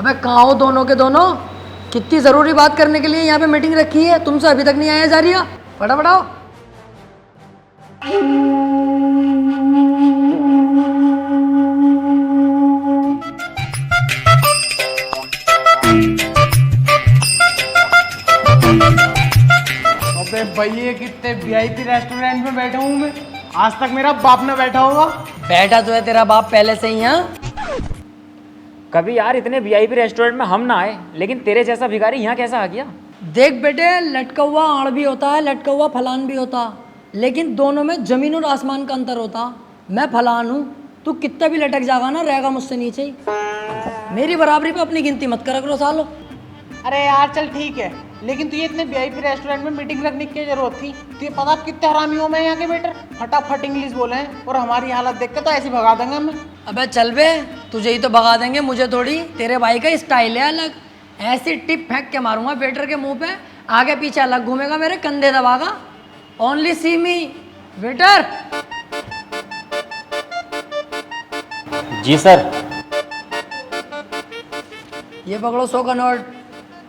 अबे कहाँ हो दोनों के दोनों? कितनी जरूरी बात करने के लिए यहाँ पे मीटिंग रखी है, तुमसे अभी तक नहीं आया जा रही है। फटाफट आओ। अबे भैया कितने वीआईपी रेस्टोरेंट में बैठा हूँ मैं, आज तक मेरा बाप ना बैठा होगा। बैठा तो है तेरा बाप पहले से ही यहाँ। कभी यार इतने वीआईपी रेस्टोरेंट में हम ना आए, लेकिन तेरे जैसा भिखारी यहाँ कैसा आ गया? देख बेटे, लटका हुआ आड़ भी होता है, लटका हुआ फलान भी होता, लेकिन दोनों में जमीन और आसमान का अंतर होता। मैं फलान हूँ, तू कितना भी लटक जाएगा ना, रहेगा मुझसे नीचे ही। मेरी बराबरी पे अपनी गिनती मत करा करो सालो। अरे यार चल ठीक है, लेकिन तुझे इतने वीआईपी रेस्टोरेंट में मीटिंग रखने की जरूरत थी? तुझे पता कितने हरामी हो मैं यहाँ के वेटर, फटाफट इंग्लिश बोले हैं और हमारी हालत देख के तो ऐसे भगा देंगे हमें। अबे चल बे, तुझे ही तो भगा देंगे, मुझे थोड़ी। तेरे भाई का स्टाइल है अलग, ऐसी टिप फेंक के मारूंगा वेटर के मुंह पे, आगे पीछे अलग घूमेगा, मेरे कंधे दबागा। ओनली सी मी वेटर। जी सर। ये पकड़ो 100 का नोट,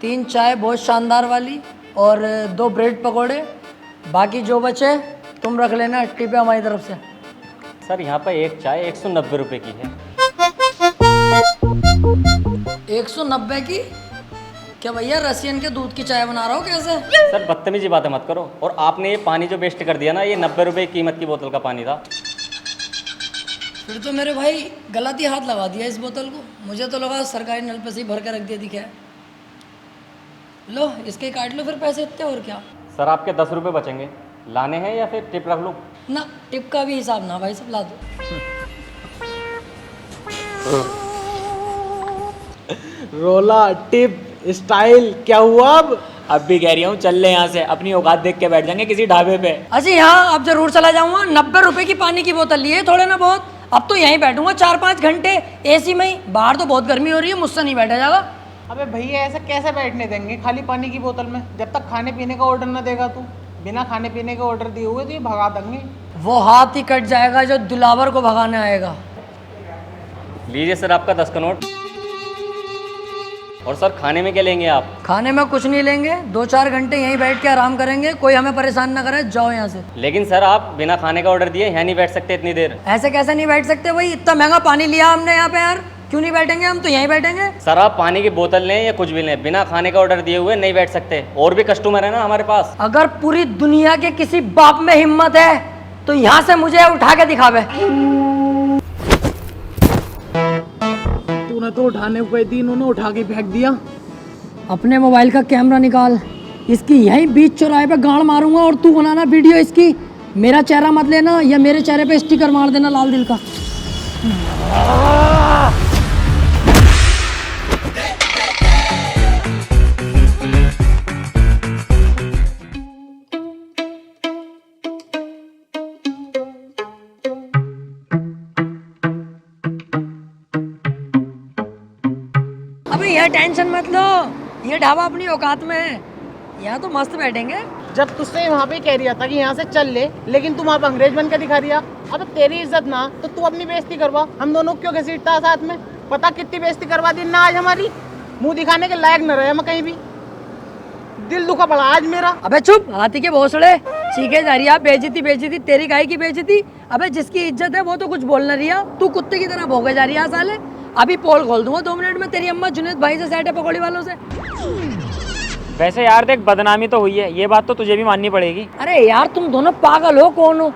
3 चाय बहुत शानदार वाली और 2 ब्रेड पकोड़े, बाकी जो बचे तुम रख लेना, टिप है हमारी तरफ से। सर यहाँ पर एक चाय 190 रुपये की है। 190 की? क्या भैया रसियन के दूध की चाय बना रहा हो कैसे? सर बदतमीजी बातें मत करो, और आपने ये पानी जो वेस्ट कर दिया ना, ये 90 रुपये की कीमत की बोतल का पानी था। फिर तो मेरे भाई गलत ही हाथ लगा दिया इस बोतल को, मुझे तो लगा सरकारी नल पे से ही भर के रख दिया दिखा है। लो इसके काट लो फिर पैसे इतने, और क्या। सर आपके 10 रुपये बचेंगे, लाने हैं या फिर टिप रख लूँ? ना टिप का भी हिसाब ना भाई, सब ला दो। रोला टिप स्टाइल क्या हुआ अब भी कह रही हूँ चल ले यहाँ से, अपनी औकात देख के बैठ जाएंगे किसी ढाबे पे। अजी हाँ, अब जरूर चला जाऊंगा। 90 रुपए की पानी की बोतल लिए थोड़े ना बहुत, अब तो यहीं बैठूंगा 4-5 घंटे एसी में ही। बाहर तो बहुत गर्मी हो रही है, मुझसे नहीं बैठा जाएगा। अबे भैया ऐसा कैसे बैठने देंगे खाली पानी की बोतल में, जब तक खाने पीने का ऑर्डर ना देगा तू। बिना खाने पीने के ऑर्डर दिए हुए तो ये भगा देंगे। वो हाथ ही कट जाएगा जो दिलावर को भगाने आएगा। लीजिए सर आपका 10 का नोट। और सर खाने में क्या लेंगे आप? खाने में कुछ नहीं लेंगे, 2-4 घंटे यहीं बैठ के आराम करेंगे, कोई हमें परेशान ना करे, जाओ यहाँ से। लेकिन सर आप बिना खाने का ऑर्डर दिए यहाँ नहीं बैठ सकते इतनी देर। ऐसे कैसे नहीं बैठ सकते भाई, इतना महंगा पानी लिया हमने यहाँ पे यार, क्यों नहीं बैठेंगे? हम तो यहीं बैठेंगे। सर आप पानी की बोतल लें या कुछ भी लें, बिना खाने का ऑर्डर दिए हुए नहीं बैठ सकते, और भी कस्टमर है ना हमारे पास। अगर पूरी दुनिया के किसी बाप में हिम्मत है तो यहाँ से मुझे उठा के दिखावे। तूने तो उठाने को दी, इन्होंने उठा के फेंक दिया। अपने मोबाइल का कैमरा निकाल, इसकी यहीं बीच चौराहे पे गाड़ मारूंगा और तू बनाना वीडियो इसकी। मेरा चेहरा मत लेना, या मेरे चेहरे पे स्टिकर मार देना लाल दिल का। अबे यह टेंशन मत लो, ये ढाबा अपनी औकात में है, यहाँ तो मस्त बैठेंगे। जब तुझसे वहाँ पे कह रहा था कि यहाँ से चल ले, लेकिन तुम आप अंग्रेज बन के दिखा दिया। अब तेरी इज्जत ना तो तू अपनी बेइज्जती करवा, हम दोनों क्यों घसीटता है साथ में? पता कितनी बेइज्जती करवा दी ना आज हमारी, मुंह दिखाने के लायक न रहे हम कहीं भी। दिल दुखा पड़ा आज मेरा। अबे चुप, हाथी के भोसड़े चीखे जा रही है। बेइज्जती बेइज्जती, तेरी गाय की बेइज्जती। अबे जिसकी इज्जत है वो तो कुछ बोल न रही है, तू कुत्ते की तरह भौंके जा रही है साले। अभी पोल खोल दूंगा 2 मिनट में, तेरी अम्मा जुनेद भाई से सेट है पकौड़ी वालों से। वैसे यार देख, बदनामी तो हुई है, ये बात तो तुझे भी माननी पड़ेगी। अरे यार तुम दोनों पागल हो, कौन हो?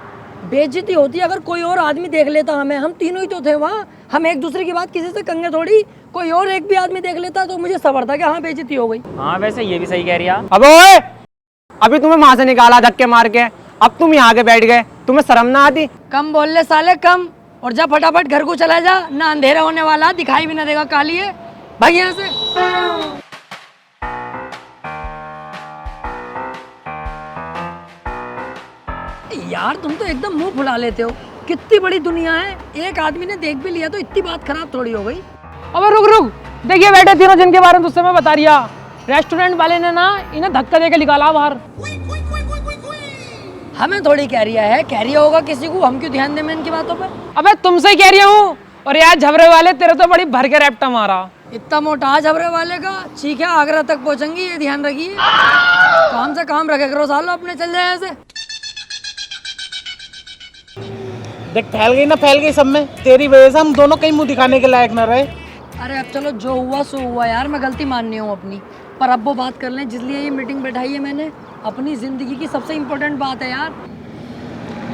बेइज्जती होती अगर कोई और आदमी देख लेता हमें, हम तीनों ही तो थे वहाँ, हम एक दूसरे की बात किसी से कंगे थोड़ी। कोई और एक भी आदमी देख लेता तो मुझे सबर था कि हाँ बेइज्जती हो गई। हाँ वैसे ये भी सही कह रही है। अब ओए, अभी तुम्हें वहां से निकाला धक्के मार के, अब तुम यहाँ के बैठ गए, तुम्हें शर्म ना आती? कम बोल ले साले कम, और जा फटाफट घर को चला जा, ना अंधेरा होने वाला, दिखाई भी ना देगा काली है। भाई यहाँ से। यार तुम तो एकदम मुंह फुला लेते हो, कितनी बड़ी दुनिया है, एक आदमी ने देख भी लिया तो इतनी बात खराब थोड़ी हो गई। अबे रुक रुक, देखिए बैठे तीनों जिनके बारे में तुझसे मैं बता रहा, रेस्टोरेंट वाले ने ना इन्हें धक्का देके निकाला बाहर। हमें थोड़ी कह रिया है, कह रिया होगा किसी को, हम क्यों ध्यान दें इनकी बातों पर? अबे तुमसे कह रहा हूँ, और यार झबरे वाले तेरे तो बड़ी भर के रैप्टा मारा। इतना मोटा झबरे वाले का चीख है आगरा तक पहुंचेंगी, ये ध्यान रखिए। काम से काम रखे करो सालो अपने, चल जाए ऐसे। देख फैल गई ना, फैल गई सब में। तेरी वजह से हम दोनों कहीं मुंह दिखाने के लायक न रहे। अरे अब चलो जो हुआ सो हुआ यार, मैं गलती माननी हूँ अपनी। पर अब वो बात कर लें जिसलिए ये मीटिंग बैठाई है मैंने, अपनी जिंदगी की सबसे इम्पोर्टेंट बात है यार।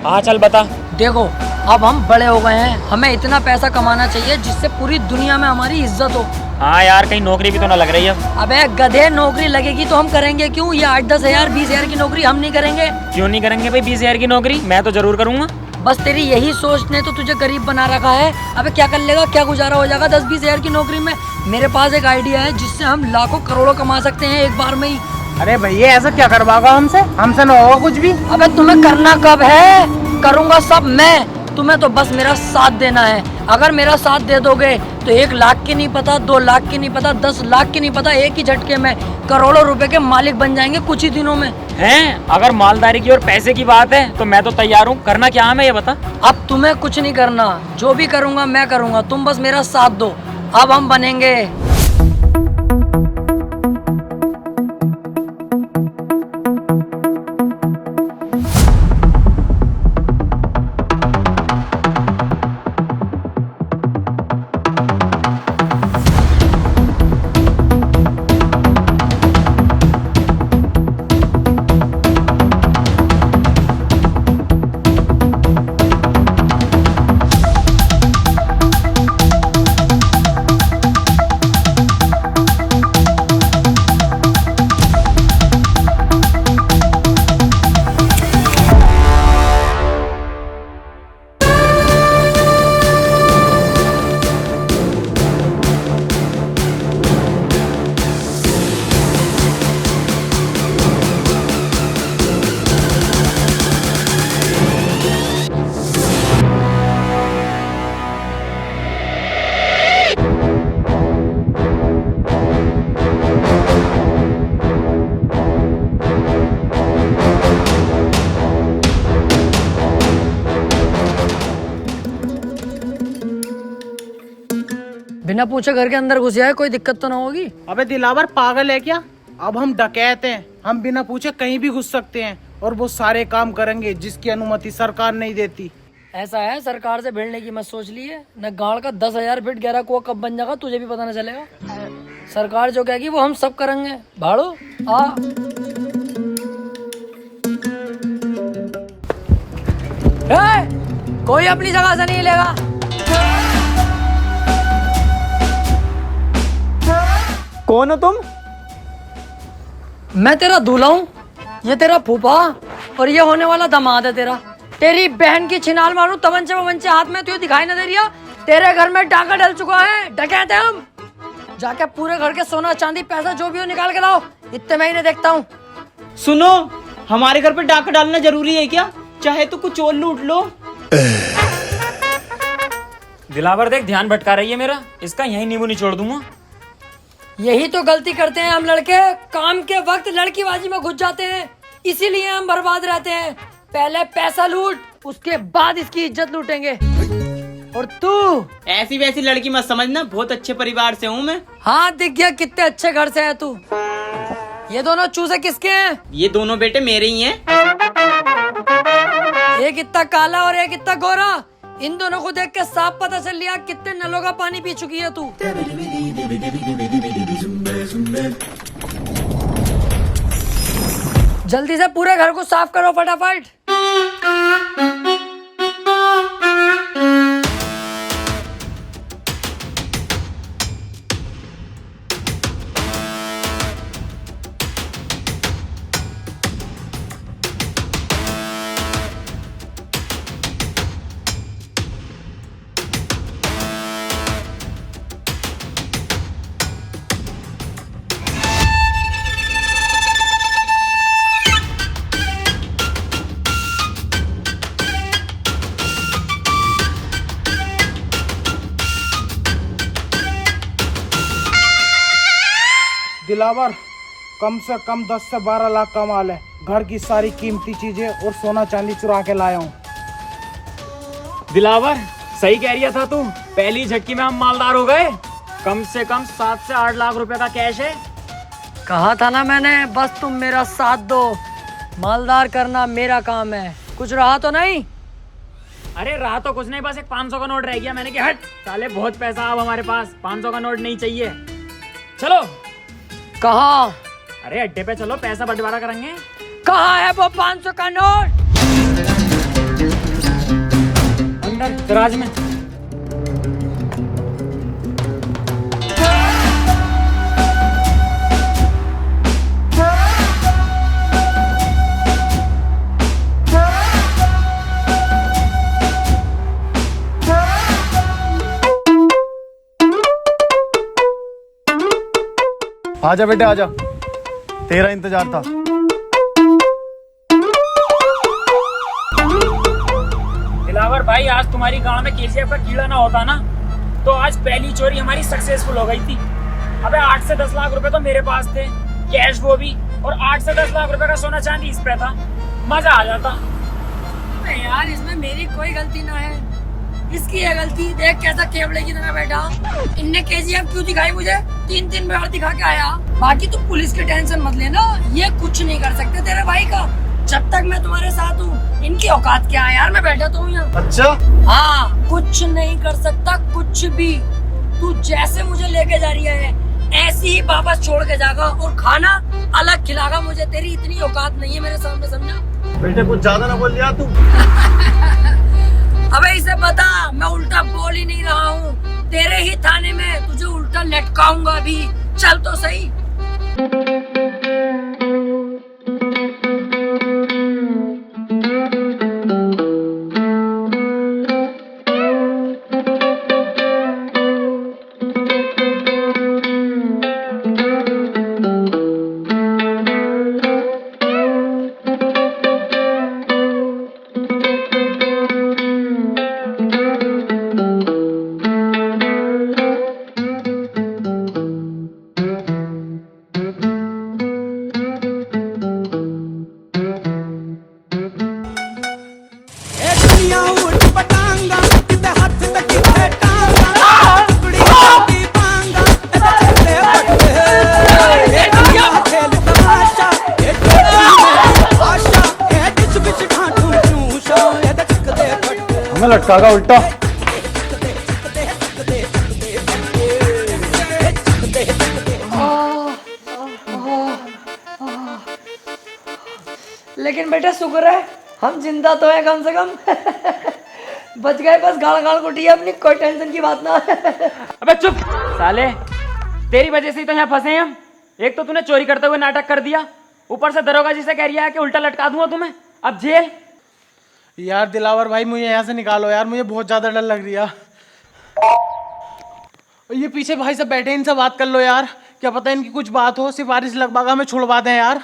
हाँ चल बता। देखो अब हम बड़े हो गए हैं, हमें इतना पैसा कमाना चाहिए जिससे पूरी दुनिया में हमारी इज्जत हो। हाँ यार, कहीं नौकरी भी तो ना लग रही है अब। अबे गधे, नौकरी लगेगी तो हम करेंगे क्यों? ये 8-10 हज़ार 20 हज़ार की नौकरी हम नहीं करेंगे। क्यों नहीं करेंगे भाई 20,000 की नौकरी? मैं तो जरूर करूंगा। बस तेरी यही सोच ने तो तुझे गरीब बना रखा है। अबे क्या कर लेगा, क्या गुजारा हो जाएगा 10-20 हज़ार की नौकरी में? मेरे पास एक आइडिया है जिससे हम लाखों करोड़ों कमा सकते हैं एक बार में ही। अरे भैया ऐसा क्या करवाओगा हमसे? हमसे न होगा कुछ भी। अबे तुम्हें करना कब है? करूंगा सब मैं, तुम्हें तो बस मेरा साथ देना है। अगर मेरा साथ दे दोगे तो 1 लाख की नहीं पता, 2 लाख की नहीं पता, 10 लाख की नहीं पता, एक ही झटके में करोड़ों रुपए के मालिक बन जाएंगे कुछ ही दिनों में। हैं? अगर मालदारी की और पैसे की बात है तो मैं तो तैयार हूँ। करना क्या हमें ये बता। अब तुम्हें कुछ नहीं करना, जो भी करूंगा मैं करूंगा, तुम बस मेरा साथ दो। अब हम बनेंगे। बिना पूछे घर के अंदर घुस जाए, कोई दिक्कत तो ना होगी? अबे दिलावर पागल है क्या? अब हम डकैत हैं, हम बिना पूछे कहीं भी घुस सकते हैं और वो सारे काम करेंगे जिसकी अनुमति सरकार नहीं देती। ऐसा है, सरकार से भिड़ने की मत सोच ली है न। गाड़ का 10,000 फीट गहरा कुआं कब बन जाएगा तुझे भी पता न चलेगा। सरकार जो कहेगी वो हम सब करेंगे। भाड़ो आ। कोई अपनी जगह से नहीं लेगा। कौन हो तुम? मैं तेरा दूल्हा हूँ, ये तेरा फूफा और ये होने वाला दामाद है तेरा। तेरी बहन की छिनाल मारूं तमंचे वमंचे हाथ में, तुझे दिखाई ना दे रही? तेरे घर में डाका डल चुका है, डकैत है हम। जाके पूरे घर के सोना चांदी पैसा जो भी हो निकाल के लाओ, इतने मैं ही नहीं देखता हूँ। सुनो, हमारे घर पे डाका डालना जरूरी है क्या? चाहे तो कुछ और लूट लो। दिलावर देख, ध्यान भटका रही है मेरा। इसका यही नींबू निचोड़ दूंगा। यही तो गलती करते हैं हम लड़के, काम के वक्त लड़कीबाजी में घुस जाते हैं, इसीलिए हम बर्बाद रहते हैं। पहले पैसा लूट, उसके बाद इसकी इज्जत लूटेंगे। और तू ऐसी वैसी लड़की मत समझना, बहुत अच्छे परिवार से हूँ मैं। हाँ दिख गया कितने अच्छे घर से है तू। ये दोनों चूजे किसके हैं? ये दोनों बेटे मेरे ही हैं। एक इतना काला और एक इतना गोरा। इन दोनों को देख के साफ पता चल लिया कितने नलों का पानी पी चुकी है तू। जल्दी से पूरे घर को साफ करो फटाफट। दिलावर कम से कम 10 से 12 लाख का माल है। घर की सारी कीमती चीजें और सोना चांदी चुरा के लाया हूँ। दिलावर सही कह रही था तू, पहली झटकी में हम मालदार हो गए। कम से कम 7 से 8 लाख रुपए का कैश है। कहा था ना मैंने, बस तुम मेरा साथ दो, मालदार करना मेरा काम है। कुछ रहा तो नहीं? अरे रहा तो कुछ नहीं, बस एक 500 का नोट रह गया। मैंने कहा हट साले, बहुत पैसा अब हमारे पास, 500 का नोट नहीं चाहिए। चलो। कहाँ? अरे अड्डे पे चलो, पैसा बंटवारा करेंगे। कहाँ है वो 500 का नोट? अंदर दराज में। आजा बेटे आजा, तेरा इंतजार था। दिलावर भाई, आज तुम्हारी गांव में केसीएफ का कीड़ा ना होता ना, तो आज पहली चोरी हमारी सक्सेसफुल हो गई थी। अबे 8 से 10 लाख रुपए तो मेरे पास थे, कैश वो भी, और 8 से 10 लाख रुपए का सोना चांदी इस पे था। मजा आ जाता। अबे यार, इसमें मेरी कोई गलती ना है, इसकी है गलती। देख कैसा केवड़े की तरह बैठा। इनने केजीएफ क्यों दिखाई मुझे? 3 बार दिखा के आया। बाकी तू पुलिस की टेंशन मत लेना, ये कुछ नहीं कर सकते तेरे भाई का, जब तक मैं तुम्हारे साथ हूँ। इनकी औकात क्या है यार, मैं बैठा तो हूँ यहाँ। अच्छा हाँ, कुछ नहीं कर सकता, कुछ भी। तू जैसे मुझे लेके जा रही है, ऐसे ही वापस छोड़ के जाएगा, और खाना अलग खिलागा मुझे। तेरी इतनी औकात नहीं है मेरे सामने, समझा? बेटे कुछ ज्यादा ना बोल लिया तू। अबे इसे बता, मैं उल्टा बोल ही नहीं रहा हूँ। तेरे ही थाने में तुझे उल्टा लटकाऊंगा अभी। चल तो सही। हमें लटकागा उल्टा। लेकिन बेटा शुक्र है हम जिंदा तो है कम से कम। बच गए, बस गाड़ गाड़ कुटी है अपनी, कोई टेंशन की बात ना। अबे चुप साले, तेरी वजह से ही तो यहाँ फंसे हैं हम। एक तो तूने चोरी करते हुए नाटक कर दिया, ऊपर से दरोगा जी से कह रही है कि उल्टा लटका दूंगा तुम्हें, अब जेल। यार दिलावर भाई, मुझे यहाँ से निकालो यार, मुझे बहुत ज्यादा डर लग रही है। ये पीछे भाई सब बैठे, इनसे बात कर लो यार, क्या पता इनकी कुछ बात हो, सिफारिश लगवा हमें छुड़वा दें यार।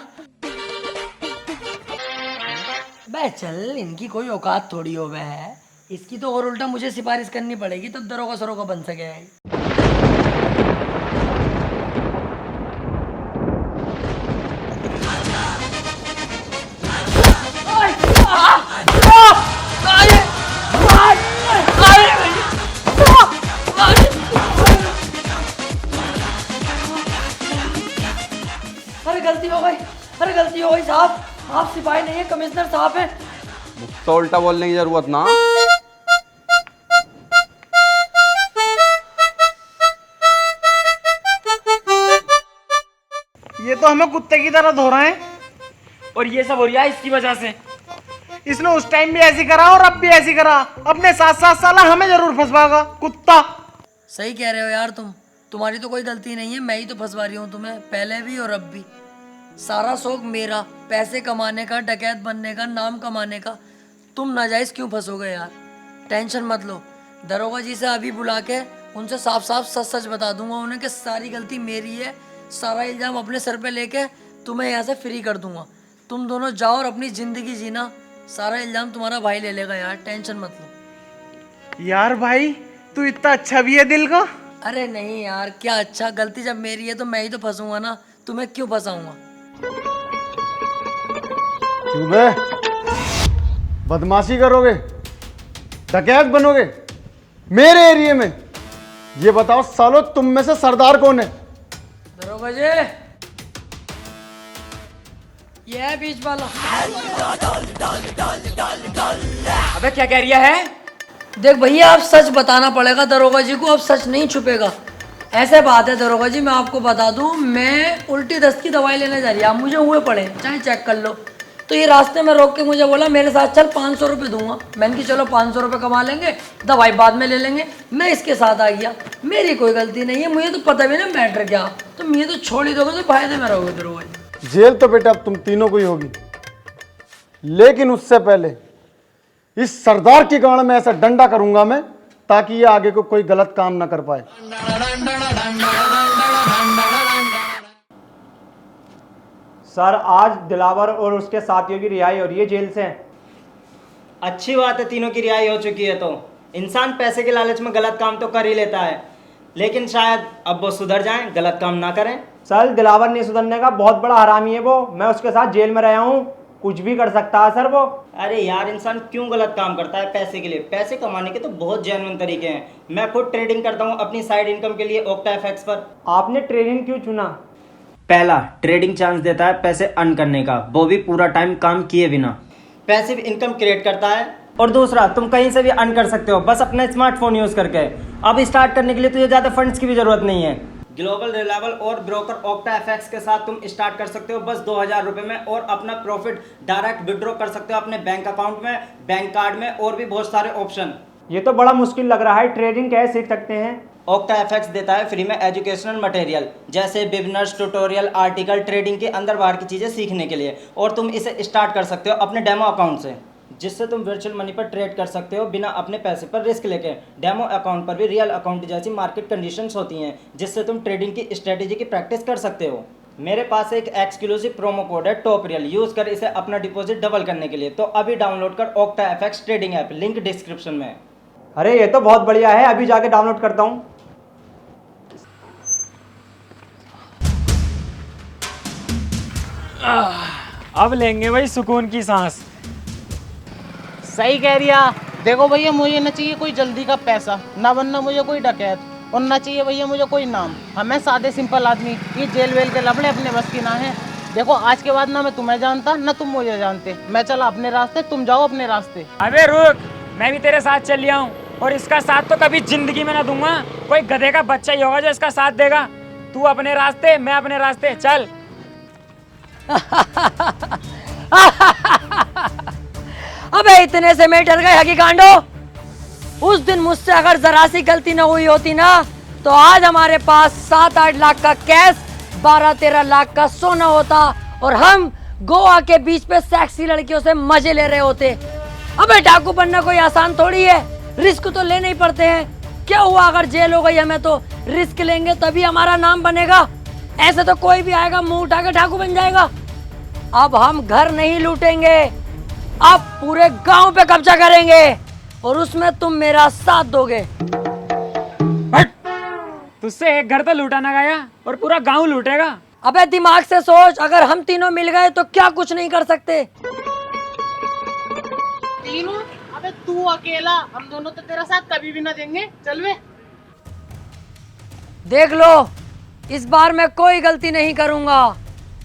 बे चल, इनकी कोई औकात थोड़ी हो गए है, इसकी तो और उल्टा मुझे सिफारिश करनी पड़ेगी तब दरोगा सरोगा बन सके। अरे गलती हो गई, अरे गलती हो गई साहब, आप सिपाही नहीं है, कमिश्नर साहब है। तो उल्टा बोलने की जरूरत ना। ये तो हमें कुत्ते की तरह धो रहे हैं, और ये सब हो रहा है इसकी वजह से। इसने उस टाइम भी ऐसी करा और अब भी ऐसी करा, अपने 7-7 साल हमें जरूर फंसवाएगा कुत्ता। सही कह रहे हो यार तुम, तुम्हारी तो कोई गलती नहीं है, मैं ही तो फंसवा रही हूँ तुम्हें, पहले भी और अब भी। सारा शौक मेरा, पैसे कमाने का, डकैत बनने का, नाम कमाने का। तुम नाजायज क्यों फंसोगे यार? टेंशन मत लो, दरोगा जी से अभी बुला के उनसे साफ साफ सच सच बता दूंगा उन्हें कि सारी गलती मेरी है, सारा इल्जाम अपने सर पे लेके तुम्हें यहाँ से फ्री कर दूंगा। तुम दोनों जाओ और अपनी जिंदगी जीना, सारा इल्जाम तुम्हारा भाई ले लेगा यार, टेंशन मत लो। यार भाई तू इतना अच्छा भी है दिल का। अरे नहीं यार, क्या अच्छा, गलती जब मेरी है तो मैं ही तो फंसूंगा ना, तुम्हें क्यों फंसाऊंगा? क्यों बे? बदमाशी करोगे, डकैत बनोगे मेरे एरिया में? ये बताओ सालो, तुम में से सरदार कौन है? दरोगा जी, ये है बीच वाला। अबे क्या कह रिया है? देख भैया, अब सच बताना पड़ेगा दरोगा जी को, अब सच नहीं छुपेगा। ऐसे बात है दरोगा जी, मैं आपको बता दूं, मैं उल्टी दस्त की दवाई लेने जा रही है, आप मुझे हुए पड़े, चाहे चेक कर लो। तो ये रास्ते में रोक के मुझे बोला मेरे साथ चल, 500 रुपये दूंगा। मैंने कि चलो 500 रुपये कमा लेंगे, दवाई बाद में ले लेंगे। मैं इसके साथ आ गया, मेरी कोई गलती नहीं है, मुझे तो पता भी ना मैटर क्या। तो मुझे तो छोड़ ही दोगे तो फायदे में रहोगे दरोगा जी। जेल तो बेटा अब तुम तीनों को ही होगी, लेकिन उससे पहले इस सरदार की गांड में ऐसा डंडा करूंगा मैं, ताकि ये आगे को कोई गलत काम ना कर पाए। सर, आज दिलावर और उसके साथियों की रिहाई हो रही है जेल से। अच्छी बात है, तीनों की रिहाई हो चुकी है। तो इंसान पैसे के लालच में गलत काम तो कर ही लेता है, लेकिन शायद अब वो सुधर जाएं, गलत काम ना करें। सर, दिलावर नहीं सुधरने का, बहुत बड़ा हरामी है वो। मैं उसके साथ जेल में रहा हूँ, कुछ भी कर सकता है सर वो। अरे यार, इंसान क्यों गलत काम करता है पैसे के लिए? पैसे कमाने के तो बहुत जेन्युइन तरीके हैं। मैं खुद ट्रेडिंग करता हूँ अपनी साइड इनकम के लिए OctaFX पर। आपने ट्रेडिंग क्यों चुना? पहला, ट्रेडिंग चांस देता है पैसे अर्न करने का, वो भी पूरा टाइम काम किए बिना। पैसिव इनकम क्रिएट करता है। और दूसरा, तुम कहीं से भी अर्न कर सकते हो, बस अपना स्मार्टफोन यूज करके। अब स्टार्ट करने के लिए तुझे ज्यादा फंड्स की भी जरूरत नहीं है। ग्लोबल रिलायबल और ब्रोकर OctaFX के साथ तुम स्टार्ट कर सकते हो बस 2000 रुपए में, और अपना प्रॉफिट डायरेक्ट विड्रॉ कर सकते हो अपने बैंक अकाउंट में, बैंक कार्ड में, और भी बहुत सारे ऑप्शन। ये तो बड़ा मुश्किल लग रहा है, ट्रेडिंग कैसे सीख सकते हैं? OctaFX देता है फ्री में एजुकेशनल मटेरियल, जैसे बिजनेस ट्यूटोरियल, आर्टिकल, ट्रेडिंग की अंदर बाहर की चीज़ें सीखने के लिए। और तुम इसे स्टार्ट कर सकते हो अपने डेमो अकाउंट से, जिससे तुम वर्चुअल मनी पर ट्रेड कर सकते हो बिना अपने पैसे पर रिस्क लेके। डेमो अकाउंट पर भी रियल अकाउंट जैसी मार्केट कंडीशंस होती हैं, जिससे तुम ट्रेडिंग की स्ट्रेटेजी की प्रैक्टिस कर सकते हो। मेरे पास एक एक्सक्लूसिव प्रोमो कोड है TOPREAL, यूज़ कर इसे अपना डिपॉजिट डबल करने के लिए। तो अभी डाउनलोड कर OctaFX trading app, link description में। अरे ये तो बहुत बढ़िया है, अभी जाके डाउनलोड करता हूँ। अब लेंगे भाई सुकून की सांस। सही कह रही है। देखो भैया, मुझे ना चाहिए कोई जल्दी का पैसा, ना बनना मुझे कोई डकैत, और ना चाहिए भैया मुझे कोई नाम। हमें सादे सिंपल आदमी, ये जेल वेल के लफड़े अपने बस की ना है। देखो, आज के बाद ना मैं तुम्हें जानता, ना तुम मुझे जानते। मैं चला अपने रास्ते, तुम जाओ अपने रास्ते। अबे रुक, मैं भी तेरे साथ चल लिया हूँ, और इसका साथ तो कभी जिंदगी में ना दूंगा। कोई गधे का बच्चा ही होगा जो इसका साथ देगा। तू अपने रास्ते, मैं अपने रास्ते, चल। अबे इतने से मैं डर गए हकी कांडो। उस दिन मुझसे अगर जरा सी गलती न हुई होती ना, तो आज हमारे पास 7-8 लाख का कैश, 12-13 लाख का सोना होता, और हम गोवा के बीच पे सेक्सी लड़कियों से मजे ले रहे होते। अबे डाकू बनना कोई आसान थोड़ी है, रिस्क तो लेने ही पड़ते हैं। क्या हुआ अगर जेल हो गई हमें, तो रिस्क लेंगे तभी हमारा नाम बनेगा। ऐसे तो कोई भी आएगा मुंह उठा के डाकू बन जाएगा। अब हम घर नहीं लूटेंगे, अब पूरे गांव पे कब्जा करेंगे, और उसमें तुम मेरा साथ दोगे। तुझसे एक घर तो लूटा ना गया, और पूरा गांव लूटेगा। अबे दिमाग से सोच, अगर हम तीनों मिल गए तो क्या कुछ नहीं कर सकते। तीनों? अबे तू अकेला, हम दोनों तो तेरा साथ कभी भी ना देंगे। चल वे। देख लो, इस बार मैं कोई गलती नहीं करूंगा,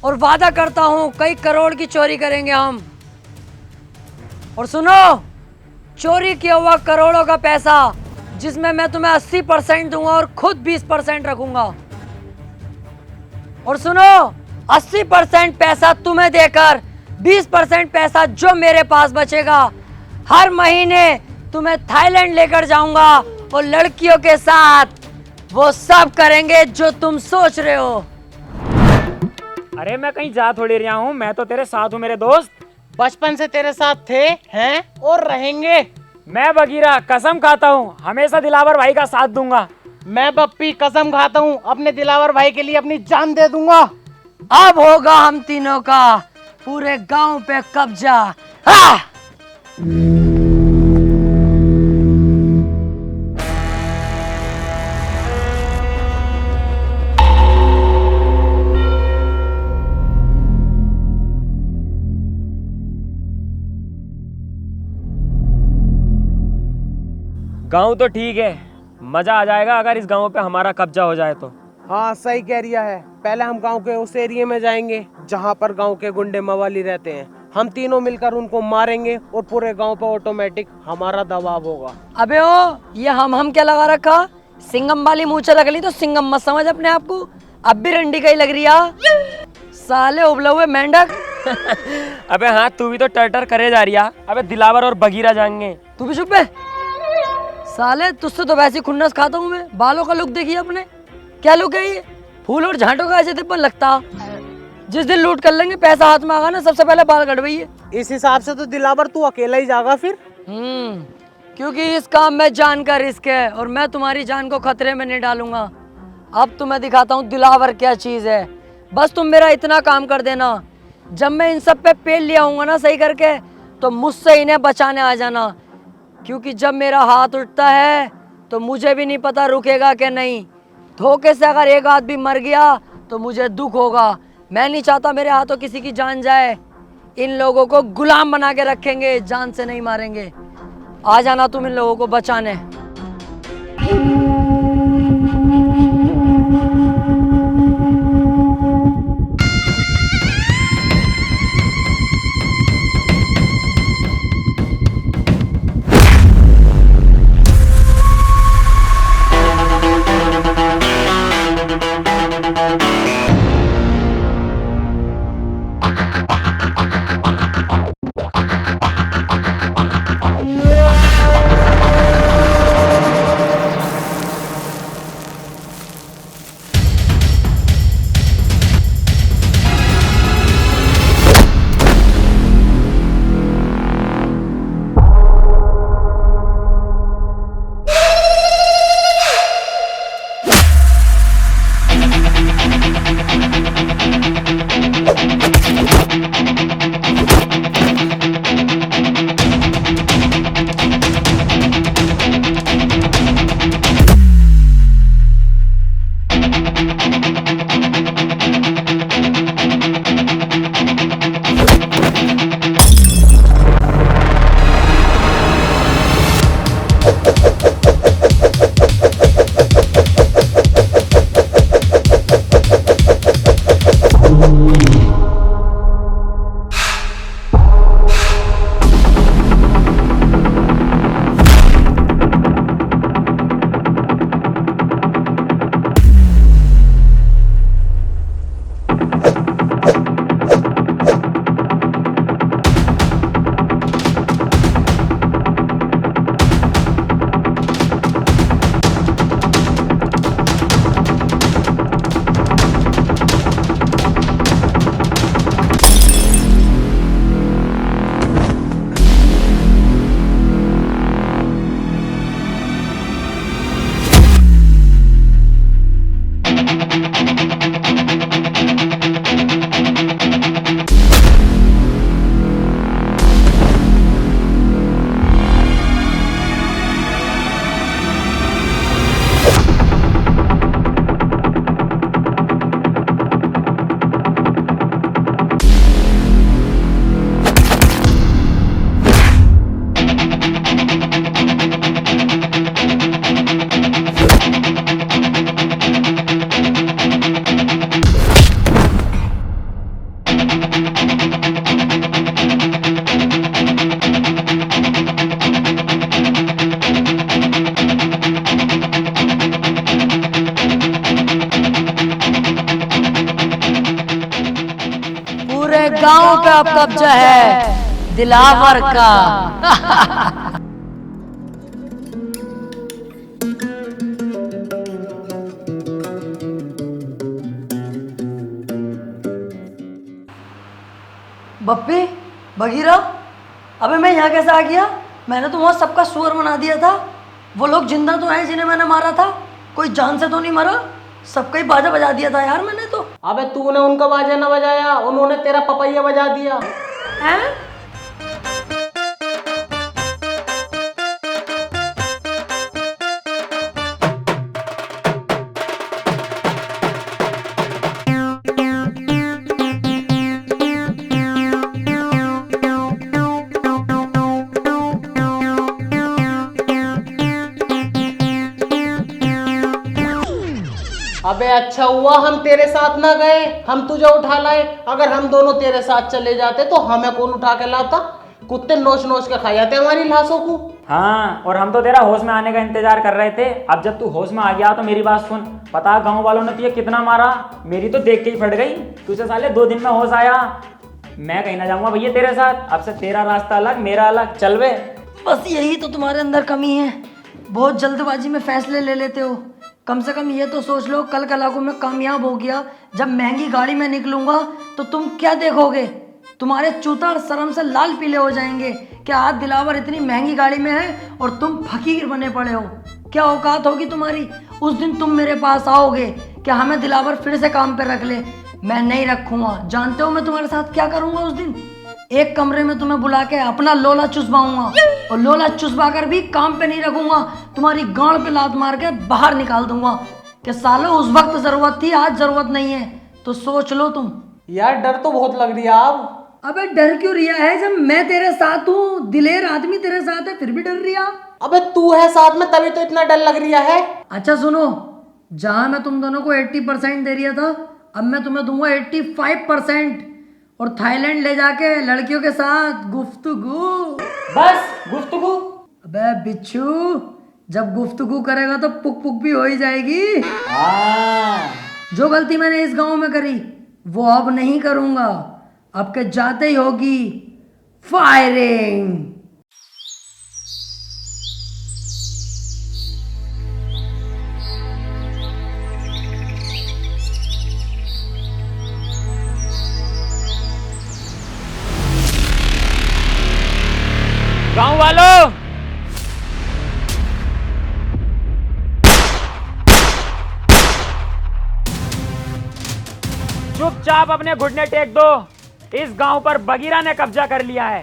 और वादा करता हूं कई करोड़ की चोरी करेंगे हम। और सुनो, चोरी किया हुआ करोड़ों का पैसा, जिसमें मैं तुम्हें 80% दूंगा और खुद 20% रखूंगा। और सुनो, 80% पैसा तुम्हें देकर 20% पैसा जो मेरे पास बचेगा, हर महीने तुम्हें थाईलैंड लेकर जाऊंगा, और लड़कियों के साथ वो सब करेंगे जो तुम सोच रहे हो। अरे मैं कहीं जा थोड़ी रहा हूँ, मैं तो तेरे साथ हूँ मेरे दोस्त। बचपन से तेरे साथ थे, हैं, और रहेंगे। मैं बगीरा कसम खाता हूँ हमेशा दिलावर भाई का साथ दूंगा। मैं बप्पी कसम खाता हूँ अपने दिलावर भाई के लिए अपनी जान दे दूंगा। अब होगा हम तीनों का पूरे गांव पे कब्जा। हाँ! गांव तो ठीक है, मजा आ जाएगा अगर इस गांव पे हमारा कब्जा हो जाए तो। हाँ सही कह रिया है। पहले हम गांव के उस एरिया में जाएंगे जहाँ पर गांव के गुंडे मवाली रहते हैं। हम तीनों मिलकर उनको मारेंगे और पूरे गांव पर ऑटोमेटिक हमारा दबाव होगा। अबे ओ, ये हम क्या लगा रखा? सिंगम वाली मूछें रख ली तो सिंगम मत समझ अपने आप को। अब भी रंडी का ही लग रही है साले उबले हुए मेंढक। अबे हाँ, तू भी तो टर करे जा रिया। अबे दिलावर और बगीरा जाएंगे। तू भी चुप है साले, तुझसे तो वैसे खुन्नस खाता हूँ मैं। बालों का लुक देखिए अपने, क्या लुक है ये? फूल और झांटों का ऐसे तिप्पन लगता। जिस दिन लूट कर लेंगे, पैसा हाथ में आगा ना, सबसे पहले बाल कटवाइए। इस हिसाब से तो दिलावर तू अकेला ही जागा फिर। क्योंकि इस काम में जान का रिस्क है और मैं तुम्हारी जान को खतरे में नहीं डालूंगा। अब तुम्हें दिखाता हूँ दिलावर क्या चीज है। बस तुम मेरा इतना काम कर देना, जब मैं इन सब पे पेल लिया हूँगा ना सही करके, तो मुझसे इन्हें बचाने आ जाना। क्योंकि जब मेरा हाथ उठता है तो मुझे भी नहीं पता रुकेगा कि नहीं। धोखे से अगर एक आदमी मर गया तो मुझे दुख होगा। मैं नहीं चाहता मेरे हाथों किसी की जान जाए। इन लोगों को गुलाम बना के रखेंगे, जान से नहीं मारेंगे। आ जाना तुम इन लोगों को बचाने। गांव पे अब कब्जा है दिलावर का। बप्पी, बगीरा, अबे मैं यहाँ कैसे आ गया? मैंने तो वहाँ सबका सुअर बना दिया था। वो लोग जिंदा तो हैं जिन्हें मैंने मारा था, कोई जान से तो नहीं मरा। सबका ही बाजा बजा दिया था यार मैंने तो। अबे तूने उनका बाजा ना बजाया, उन्होंने तेरा पपैया बजा दिया। हैं? अबे अच्छा हुआ हम तेरे साथ ना गए, हम तुझे उठा लाए। अगर हम दोनों तेरे साथ चले जाते तो हमें कौन उठा के लाता? कुत्ते नोच नोच के खा जाते हमारी लाशों को। हाँ, और हम तो तेरा होश में आने का इंतजार कर रहे थे। अब जब तू होश में आ गया तो मेरी बात सुन। पता गांव वालों ने तुझे कितना मारा, मेरी तो देख के ही फट गई। तुझे साले 2 दिन में होश आया। मैं कहीं ना जाऊंगा भैया तेरे साथ। अब से तेरा रास्ता अलग, मेरा अलग। चल बे। बस यही तो तुम्हारे अंदर कमी है, बहुत जल्दबाजी में फैसले ले लेते हो। कम से कम ये तो सोच लो, कल कला को मैं कामयाब हो गया, जब महंगी गाड़ी में निकलूंगा तो तुम क्या देखोगे? तुम्हारे चूता शर्म से लाल पीले हो जाएंगे कि आज दिलावर इतनी महंगी गाड़ी में है और तुम फकीर बने पड़े हो। क्या औकात होगी तुम्हारी? उस दिन तुम मेरे पास आओगे कि हमें दिलावर फिर से काम पे रख ले। मैं नहीं रखूंगा। जानते हो मैं तुम्हारे साथ क्या करूंगा उस दिन? एक कमरे में तुम्हें बुला के अपना लोला चुसवाऊंगा, और लोला चुसवा कर भी काम पे नहीं रखूंगा। तुम्हारी गांड पे लात मार के बाहर निकाल दूंगा कि सालों उस वक्त जरूरत थी, आज जरूरत नहीं है। तो सोच लो तुम। यार डर तो बहुत लग रही है अब। अबे डर क्यों रिया है? जब मैं तेरे साथ हूँ, दिलेर आदमी तेरे साथ है, फिर भी डर रिया? अबे तू है साथ में तभी तो इतना डर लग रहा है। अच्छा सुनो, जहां मैं तुम दोनों को 80% दे रिया था, अब मैं तुम्हें दूंगा 85%, और थाईलैंड ले जाके लड़कियों के साथ गुफ्तगू। बस गुफ्तगू? अबे बिच्छू, जब गुफ्तगू करेगा तो पुक पुक भी हो ही जाएगी। जो गलती मैंने इस गांव में करी वो अब नहीं करूंगा। अब के जाते ही होगी फायरिंग। गांव वालों, चुपचाप अपने घुटने टेक दो। इस गांव पर बगीरा ने कब्जा कर लिया है।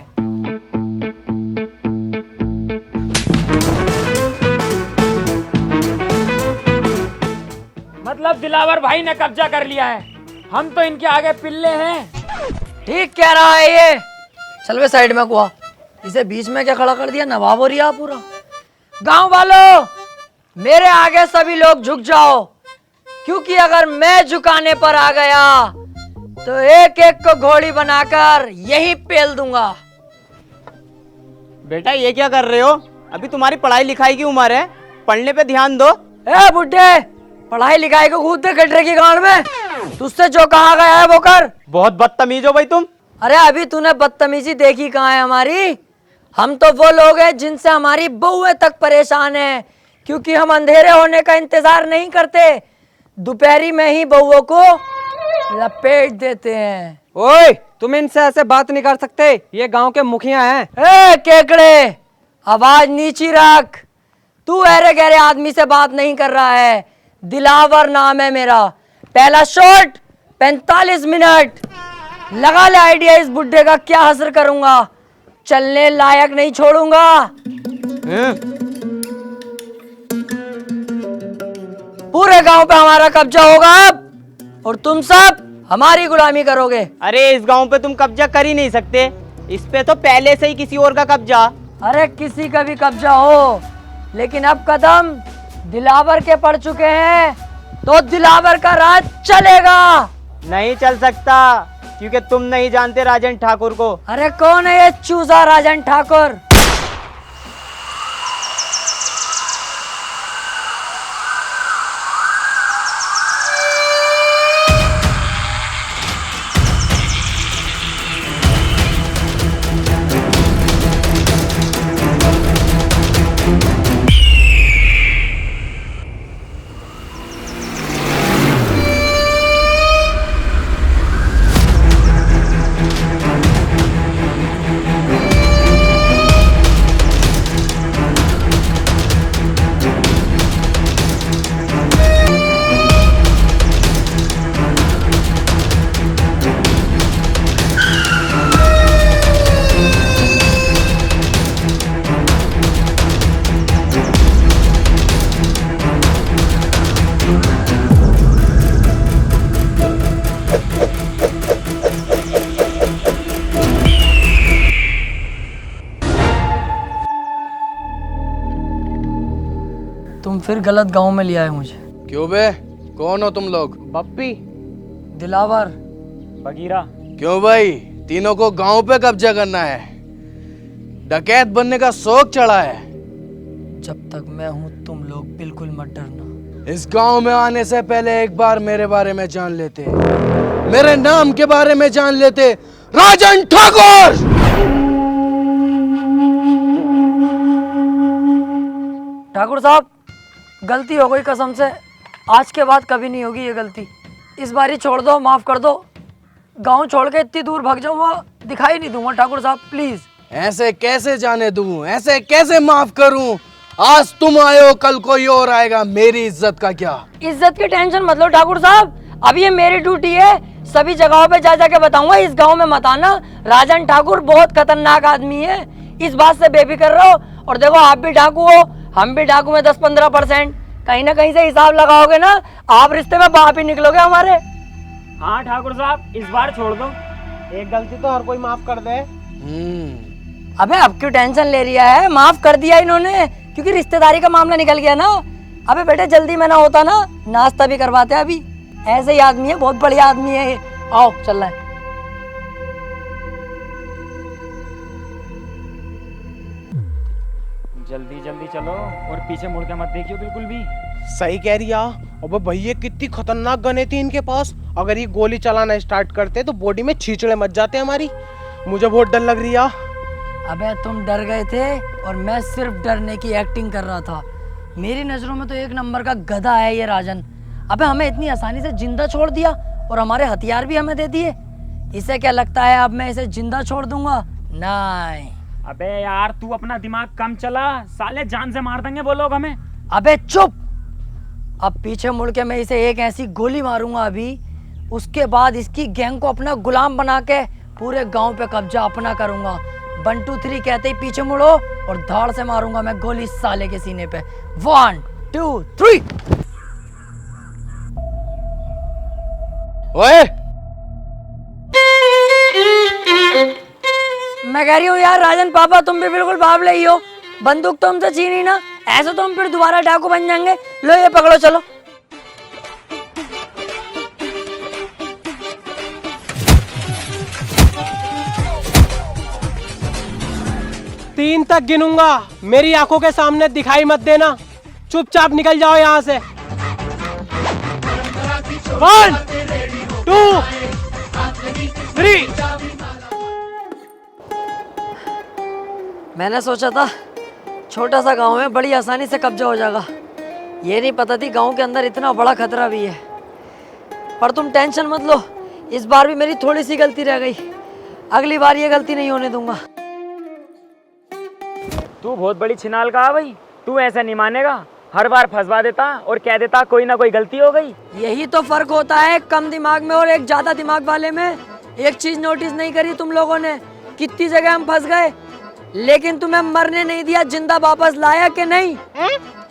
मतलब दिलावर भाई ने कब्जा कर लिया है। हम तो इनके आगे पिल्ले हैं। ठीक कह रहा है ये। चल वे साइड में कुआ, इसे बीच में क्या खड़ा कर दिया? नवाब हो रिया पूरा। गांव वालों, मेरे आगे सभी लोग झुक जाओ, क्योंकि अगर मैं झुकाने पर आ गया तो एक एक को घोड़ी बनाकर यही पेल दूंगा। बेटा ये क्या कर रहे हो? अभी तुम्हारी पढ़ाई लिखाई की उम्र है, पढ़ने पे ध्यान दो। ए बुड्ढे, पढ़ाई लिखाई को कूदते गटरे की गांड में। तुझसे जो कहा गया है वो कर। बहुत बदतमीज हो भाई तुम। अरे अभी तूने बदतमीजी देखी कहाँ है हमारी? हम तो वो लोग हैं जिनसे हमारी बहुएं तक परेशान है, क्योंकि हम अंधेरे होने का इंतजार नहीं करते, दोपहरी में ही बहुओं को लपेट देते हैं। ओए, तुम इनसे ऐसे बात नहीं कर सकते, ये गांव के मुखिया हैं। ए केकड़े, आवाज नीची रख। तू अरे गहरे आदमी से बात नहीं कर रहा है। दिलावर नाम है मेरा। पहला शॉट 45 मिनट। लगा ले आइडिया इस बुड्ढे का क्या हसर करूंगा। चलने लायक नहीं छोड़ूंगा। पूरे गांव पे हमारा कब्जा होगा अब, और तुम सब हमारी गुलामी करोगे। अरे इस गांव पे तुम कब्जा कर ही नहीं सकते, इस पे तो पहले से ही किसी और का कब्जा। अरे किसी का भी कब्जा हो, लेकिन अब कदम दिलावर के पड़ चुके हैं तो दिलावर का राज चलेगा। नहीं चल सकता, क्योंकि तुम नहीं जानते राजन ठाकुर को। अरे कौन है ये चूजा राजन ठाकुर? तुम फिर गलत गांव में ले आए मुझे। क्यों बे? कौन हो तुम लोग? बप्पी। दिलावर। बगीरा। क्यों भाई, तीनों को गांव पे कब्जा करना है? डकैत बनने का शौक चढ़ा है? जब तक मैं हूं तुम लोग बिल्कुल मत डरना। इस गांव में आने से पहले एक बार मेरे बारे में जान लेते, मेरे नाम के बारे में जान लेते। राजन ठाकुर। ठाकुर साहब, गलती हो गई कसम से, आज के बाद कभी नहीं होगी ये गलती। इस बार ही छोड़ दो, माफ कर दो। गांव छोड़ के इतनी दूर भाग जाऊंगा, दिखाई नहीं दूंगा ठाकुर साहब, प्लीज। ऐसे कैसे जाने दूं, ऐसे कैसे माफ करूं? आज तुम आए हो, कल कोई और आएगा, मेरी इज्जत का क्या? इज्जत की टेंशन मत लो ठाकुर साहब, अब ये मेरी ड्यूटी है, सभी जगहों पे जा जाके बताऊंगा इस गांव में मत आना, राजन ठाकुर बहुत खतरनाक आदमी है, इस बात से बेफिक्र रहो। और देखो आप भी डाकू हो, हम भी डाकू में 10-15%, कहीं ना कहीं से हिसाब लगाओगे ना, आप रिश्ते में बाप ही निकलोगे हमारे। हाँ ठाकुर साहब, इस बार छोड़ दो। एक गलती तो हर कोई माफ कर दे। अबे अब क्यों टेंशन ले रिया है, माफ कर दिया इन्होंने, क्योंकि रिश्तेदारी का मामला निकल गया ना। अबे बेटे जल्दी में ना होता ना, नाश्ता भी करवाते अभी। ऐसे ही आदमी है, बहुत बढ़िया आदमी है ये। आओ चल रहा है। जल्दी जल्दी चलो और पीछे मुड़ के मत देखियो बिल्कुल भी। सही कह रही है। अबे भैया कितनी खतरनाक गने थी इनके पास, अगर ये गोली चलाना स्टार्ट करते तो बॉडी में छींचड़े मच जाते हमारी। मुझे बहुत डर लग रही है। अबे तुम डर गए थे और मैं सिर्फ डरने की एक्टिंग कर रहा था। मेरी नजरों में तो एक नंबर का गधा है ये राजन। अबे हमें इतनी आसानी से जिंदा छोड़ दिया और हमारे हथियार भी हमें दे दिए। इसे क्या लगता है अब मैं इसे जिंदा छोड़ दूंगा? नहीं। अबे यार तू अपना दिमाग कम चला, साले जान से मार देंगे वो लोग हमें। अबे चुप, अब पीछे मुड़ के मैं इसे एक ऐसी गोली मारूंगा अभी, उसके बाद इसकी गैंग को अपना गुलाम बना के पूरे गांव पे कब्जा अपना करूंगा। 1 2 3 कहते ही पीछे मुड़ो और धाड़ से मारूंगा मैं गोली साले के सीने पे। 1 2 3। ओए, मैं कह रही हूँ यार राजन पापा, तुम भी बिल्कुल बावले ही हो। बंदूक तो हमसे छीनी ना, ऐसे तो हम फिर दोबारा डाकू बन जाएंगे। लो ये पकड़ो, चलो। तीन तक गिनूंगा, मेरी आंखों के सामने दिखाई मत देना, चुपचाप निकल जाओ यहाँ से। 1 2 3। मैंने सोचा था छोटा सा गांव है, बड़ी आसानी से कब्जा हो जाएगा। ये नहीं पता थी गांव के अंदर इतना बड़ा खतरा भी है। पर तुम टेंशन मत लो, इस बार भी मेरी थोड़ी सी गलती रह गई, अगली बार ये गलती नहीं होने दूंगा। तू बहुत बड़ी छिनाल का है भाई, तू ऐसा नहीं मानेगा, हर बार फंसवा देता और कह देता कोई ना कोई गलती हो गई। यही तो फर्क होता है कम दिमाग में और एक ज्यादा दिमाग वाले में। एक चीज नोटिस नहीं करी तुम लोगों ने, कितनी जगह हम फंस गए, लेकिन तुम्हें मरने नहीं दिया, जिंदा वापस लाया कि नहीं?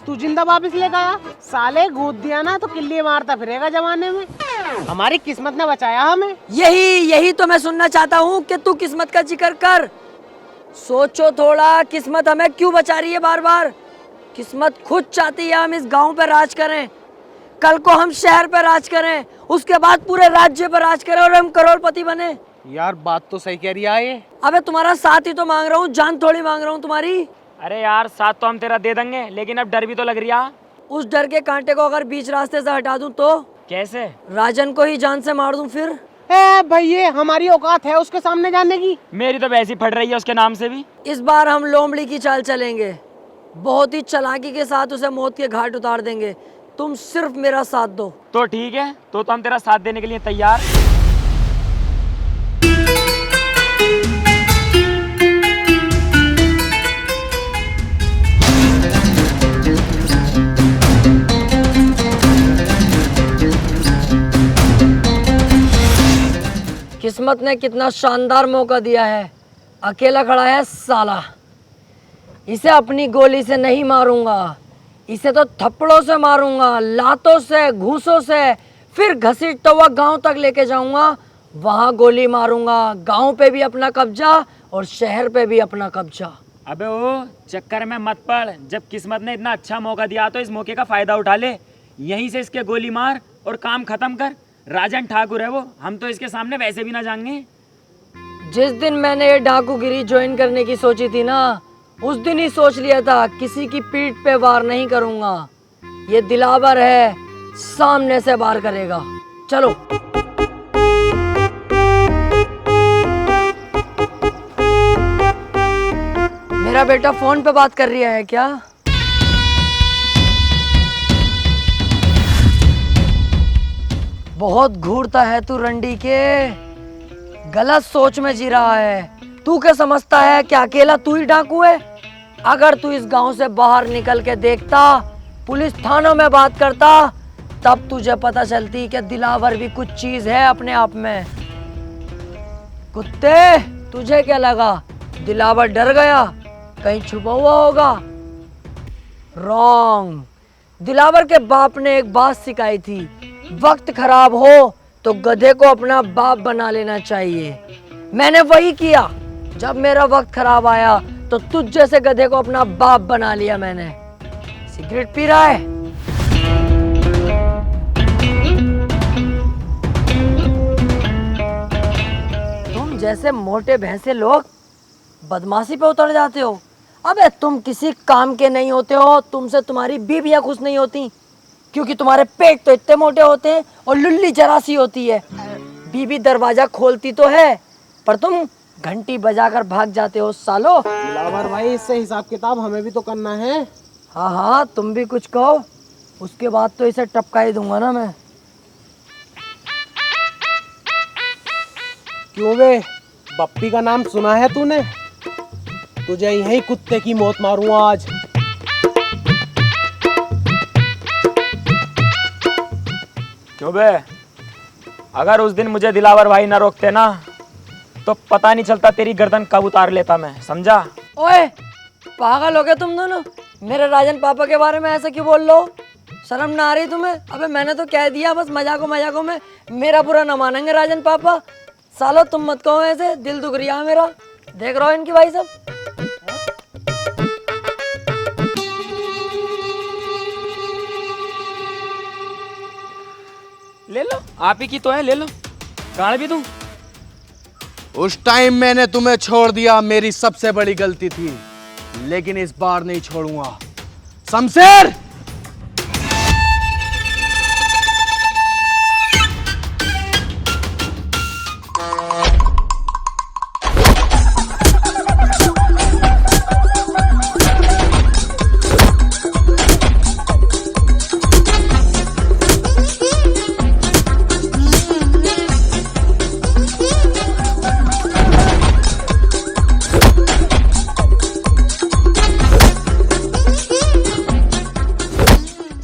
तू जिंदा वापस ले गया? साले गोद दिया ना तो किल्ली मारता फिरेगा जमाने में। हमारी किस्मत ने बचाया हमें। यही तो मैं सुनना चाहता हूँ कि तू किस्मत का जिक्र कर। सोचो थोड़ा, किस्मत हमें क्यों बचा रही है बार बार? किस्मत खुद चाहती है हम इस गांव पे राज करें, कल को हम शहर पे राज करें, उसके बाद पूरे राज्य पर राज करें और हम करोड़पति बने। यार बात तो सही कह रही है ये। अबे तुम्हारा साथ ही तो मांग रहा हूँ, जान थोड़ी मांग रहा हूँ तुम्हारी। अरे यार साथ तो हम तेरा दे देंगे, लेकिन अब डर भी तो लग रही है। उस डर के कांटे को अगर बीच रास्ते से हटा दूं तो? कैसे? राजन को ही जान से मार दूं फिर? भैया हमारी औकात है उसके सामने जाने की? मेरी तो वैसी फट रही है उसके नाम से भी। इस बार हम लोमड़ी की चाल चलेंगे, बहुत ही चालाकी के साथ उसे मौत के घाट उतार देंगे। तुम सिर्फ मेरा साथ दो। तो ठीक है, तो हम तेरा साथ देने के लिए तैयार। किस्मत ने कितना शानदार मौका दिया है, अकेला खड़ा है साला। इसे अपनी गोली से नहीं मारूंगा, इसे तो थप्पड़ों से मारूंगा, लातों से, घूसों से, फिर घसीटता हुआ गांव तक लेके जाऊंगा, वहां गोली मारूंगा। गांव पे भी अपना कब्जा और शहर पे भी अपना कब्जा। अबे वो चक्कर में मत पड़, जब किस्मत ने इतना अच्छा मौका दिया तो इस मौके का फायदा उठा ले। यहीं से इसके गोली मार और काम खत्म कर। राजन ठाकुर है वो, हम तो इसके सामने वैसे भी ना जाएंगे। जिस दिन मैंने ये डाकूगिरी ज्वाइन करने की सोची थी ना, उस दिन ही सोच लिया था किसी की पीठ पे वार नहीं करूंगा। ये दिलावर है, सामने से वार करेगा। चलो। मेरा बेटा फोन पे बात कर रहा है क्या? बहुत घूरता है तू रंडी के, गलत सोच में जी रहा है। तू क्या समझता है कि अकेला तू ही डाकू है? अगर तू इस गांव से बाहर निकल के देखता, पुलिस थानों में बात करता, तब तुझे पता चलती कि दिलावर भी कुछ चीज है अपने आप में। कुत्ते, तुझे क्या लगा दिलावर डर गया? कहीं छुपा हुआ होगा? रॉन्ग। दिलावर के बाप ने एक बात सिखाई थी, वक्त खराब हो तो गधे को अपना बाप बना लेना चाहिए। मैंने वही किया। जब मेरा वक्त खराब आया तो तुझ जैसे गधे को अपना बाप बना लिया मैंने। सिगरेट पी रहा है? तुम जैसे मोटे भैंसे लोग बदमाशी पे उतर जाते हो। अबे तुम किसी काम के नहीं होते हो, तुमसे तुम्हारी बीवियां खुश नहीं होती, क्योंकि तुम्हारे पेट तो इतने मोटे होते हैं और लुल्ली जरा सी होती है। बीवी दरवाजा खोलती तो है, पर तुम घंटी बजाकर भाग जाते हो सालो। दिलावर भाई, इससे हिसाब किताब हमें भी तो करना है। हाँ हाँ, तुम भी कुछ कहो, उसके बाद तो इसे टपका ही दूंगा ना मैं। क्यों बे, बप्पी का नाम सुना है तूने? तुझे यही कुत्ते की मौत मारूंगा आज। क्यों बे, अगर उस दिन मुझे दिलावर भाई ना रोकते ना, तो पता नहीं चलता तेरी गर्दन कब उतार लेता मैं, समझा? ओए, पागल हो गए तुम दोनों? मेरे राजन पापा के बारे में ऐसा क्यों बोल लो? शर्म ना आ रही तुम्हें? अबे मैंने तो कह दिया, बस मजाकों में मेरा बुरा ना मानेंगे राजन पापा। सालो तुम मत कहो ऐसे, दिल दुख रहा है मेरा। देख रहा हो इनकी भाई सब। ले लो, आप ही की तो है, ले लो। गाड़ भी दूं? उस टाइम मैंने तुम्हें छोड़ दिया, मेरी सबसे बड़ी गलती थी, लेकिन इस बार नहीं छोड़ूंगा। शमशेर,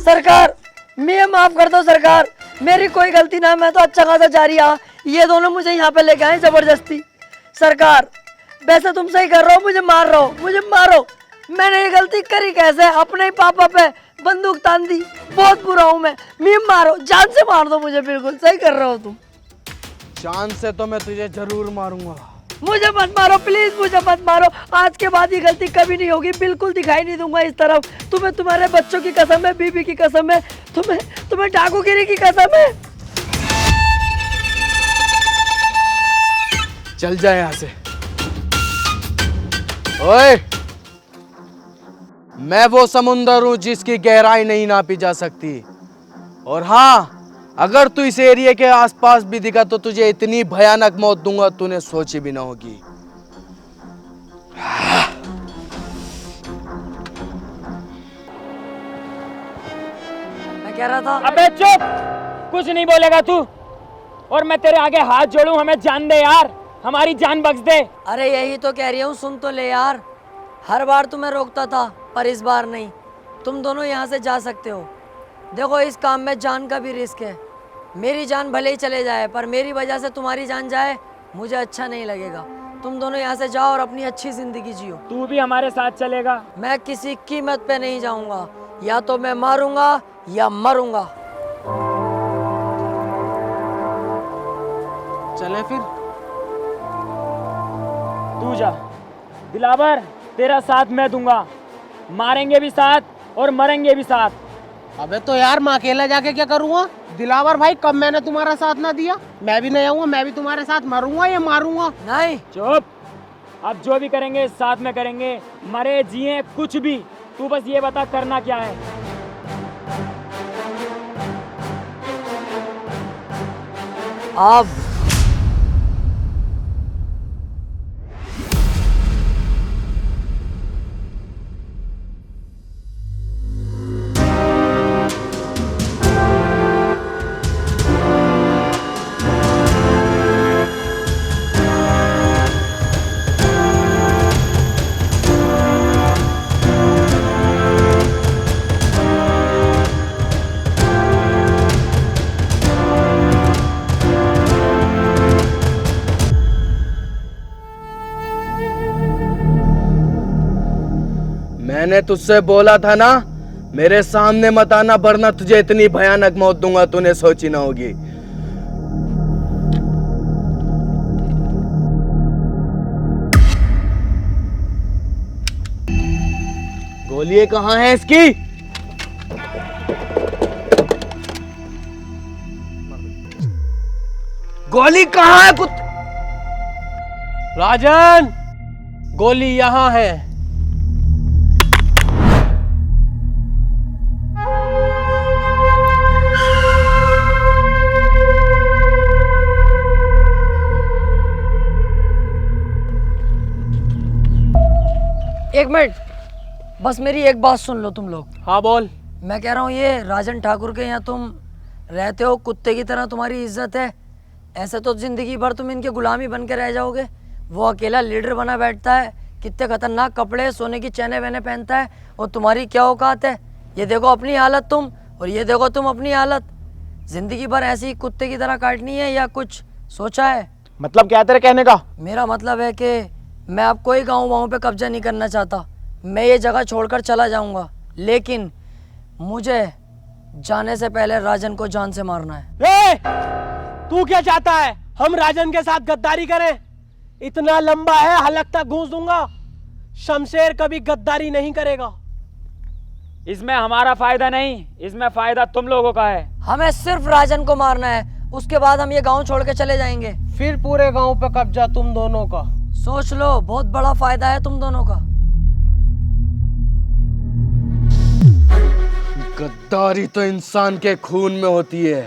सरकार, मैं माफ कर दो सरकार, मेरी कोई गलती ना, मैं तो अच्छा खासा जा रहा। ये दोनों मुझे यहाँ पे लेके आए जबरदस्ती। सरकार, वैसे तुम सही कर रहे हो, मुझे मार रहे हो, मुझे मारो। मैंने ये गलती करी कैसे? अपने ही पापा पे बंदूक तान दी। बहुत बुरा हूँ मैं, मारो, जान से मार दो मुझे। बिल्कुल सही कर रहे हो तुम। जान से तो मैं तुझे जरूर मारूंगा। मुझे मत मारो प्लीज, मुझे मत मारो। आज के बाद ये गलती कभी नहीं होगी, बिल्कुल दिखाई नहीं दूंगा इस तरफ। तुम्हें तुम्हारे बच्चों की कसम है, बीबी की कसम है, तुम्हें डाकूगिरी की कसम है। चल जाए यहाँ से। ओए, मैं वो समुंदर हूं जिसकी गहराई नहीं नापी जा सकती। और हाँ, अगर तू इस एरिया के आसपास भी दिखा तो तुझे इतनी भयानक मौत दूंगा तूने सोची भी ना होगी। मैं कह रहा था, अबे चुप, कुछ नहीं बोलेगा तू। और मैं तेरे आगे हाथ जोड़ूं, हमें जान दे यार, हमारी जान बख्श दे। अरे यही तो कह रही हूँ, सुन तो ले यार। हर बार तुम्हें रोकता था, पर इस बार नहीं। तुम दोनों यहाँ से जा सकते हो। देखो, इस काम में जान का भी रिस्क है। मेरी जान भले ही चले जाए, पर मेरी वजह से तुम्हारी जान जाए, मुझे अच्छा नहीं लगेगा। तुम दोनों यहाँ से जाओ और अपनी अच्छी जिंदगी जियो। तू भी हमारे साथ चलेगा? मैं किसी कीमत पे नहीं जाऊंगा, या तो मैं मारूंगा या मरूंगा। चलें फिर? तू जा। दिलावर, तेरा साथ मैं दूंगा, मारेंगे भी साथ और मरेंगे भी साथ। अबे तो यार मैं अकेला जाके क्या करूँगा? दिलावर भाई, कब मैंने तुम्हारा साथ ना दिया? मैं भी नहीं आऊंगा, मैं भी तुम्हारे साथ मरूंगा या मारूंगा? नहीं। चुप। अब जो भी करेंगे साथ में करेंगे, मरे जिए कुछ भी। तू बस ये बता करना क्या है। अब मैंने तुझसे बोला था ना, मेरे सामने मत आना, वरना तुझे इतनी भयानक मौत दूंगा तूने सोची ना होगी। गोली कहाँ है इसकी? गोली कहाँ है राजन, गोली यहाँ है। एक मिनट, बस मेरी एक बात सुन लो तुम लोग। हाँ बोल। मैं कह रहा हूँ ये राजन ठाकुर के यहाँ तुम रहते हो, कुत्ते की तरह तुम्हारी इज्जत है। ऐसे तो जिंदगी भर तुम इनके गुलामी बन के रह जाओगे। वो अकेला लीडर बना बैठता है, कितने खतरनाक कपड़े, सोने की चैने वैने पहनता है, और तुम्हारी क्या औकात है? ये देखो अपनी हालत तुम, और ये देखो तुम अपनी हालत। जिंदगी भर ऐसे ही कुत्ते की तरह काटनी है या कुछ सोचा है? मतलब क्या तेरे कहने का? मेरा मतलब है कि मैं अब कोई गाँव वाँव पे कब्जा नहीं करना चाहता। मैं ये जगह छोड़कर चला जाऊंगा, लेकिन मुझे जाने से पहले राजन को जान से मारना है। तू क्या चाहता है? हम राजन के साथ गद्दारी करें? इतना लंबा है, हलक तक घूस दूंगा। शमशेर कभी गद्दारी नहीं करेगा। इसमें हमारा फायदा नहीं, इसमें फायदा तुम लोगों का है। हमें सिर्फ राजन को मारना है, उसके बाद हम ये गांव छोड़ के चले जाएंगे। फिर पूरे गांव पे कब्जा तुम दोनों का। सोच लो, बहुत बड़ा फायदा है तुम दोनों का। गद्दारी तो इंसान के खून में होती है।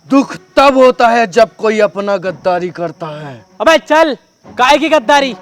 दुख तब होता है जब कोई अपना गद्दारी करता है। अबे चल, काहे की गद्दारी?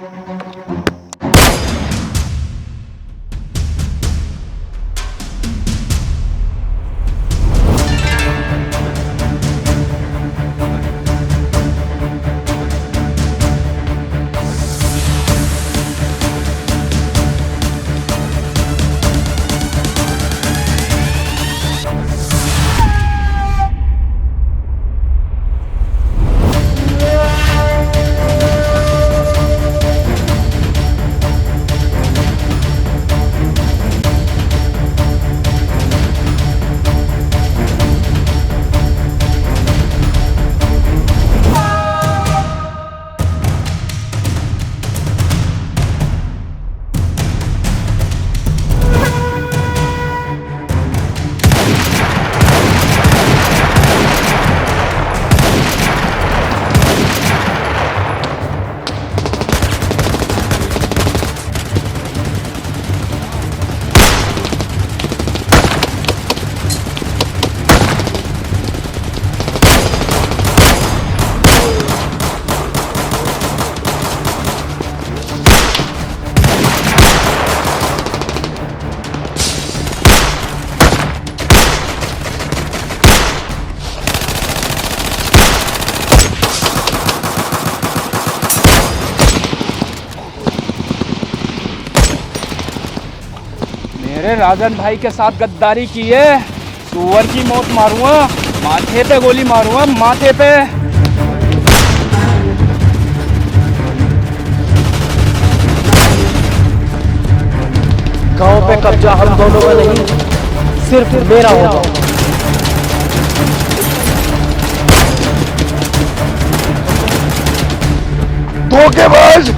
मेरे राजन भाई के साथ गद्दारी की है, सुअर की मौत मारूंगा, माथे पे गोली मारूंगा, माथे पे। गांव पे कब्जा हम दोनों का नहीं, सिर्फ मेरा होगा। धोखेबाज!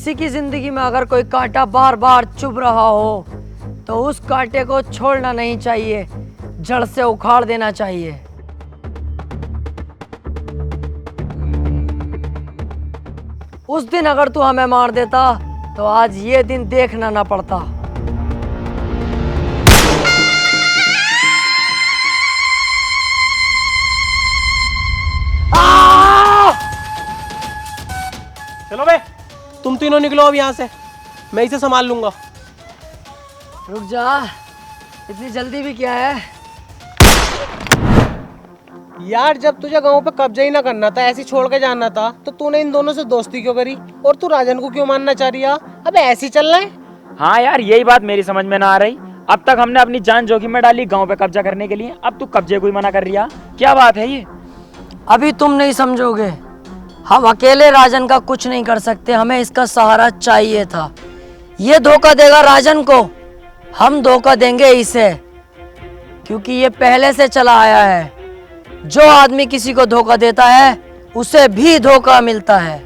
किसी की जिंदगी में अगर कोई कांटा बार बार चुभ रहा हो तो उस कांटे को छोड़ना नहीं चाहिए, जड़ से उखाड़ देना चाहिए। उस दिन अगर तू हमें मार देता तो आज ये दिन देखना ना पड़ता। चलो बे, तुम तीनों निकलो अब यहाँ से, मैं इसे संभाल लूंगा। रुक जा, इतनी जल्दी भी क्या है? यार जब तुझे गांव पे कब्जा ही ना करना था, ऐसे छोड़ के जाना था, तो तूने इन दोनों से दोस्ती क्यों करी? और तू राजन को क्यों मानना चाह रही है? अबे ऐसे ही चल रहा है। हाँ यार, यही बात मेरी समझ में ना आ रही। अब तक हमने अपनी जान जोखिम में डाली गांव पे कब्जा करने के लिए, अब तू कब्जे को ही मना कर रही है। क्या बात है ये? अभी तुम नहीं समझोगे। हम अकेले राजन का कुछ नहीं कर सकते, हमें इसका सहारा चाहिए था। ये धोखा देगा राजन को, हम धोखा देंगे इसे, क्योंकि ये पहले से चला आया है। जो आदमी किसी को धोखा देता है उसे भी धोखा मिलता है।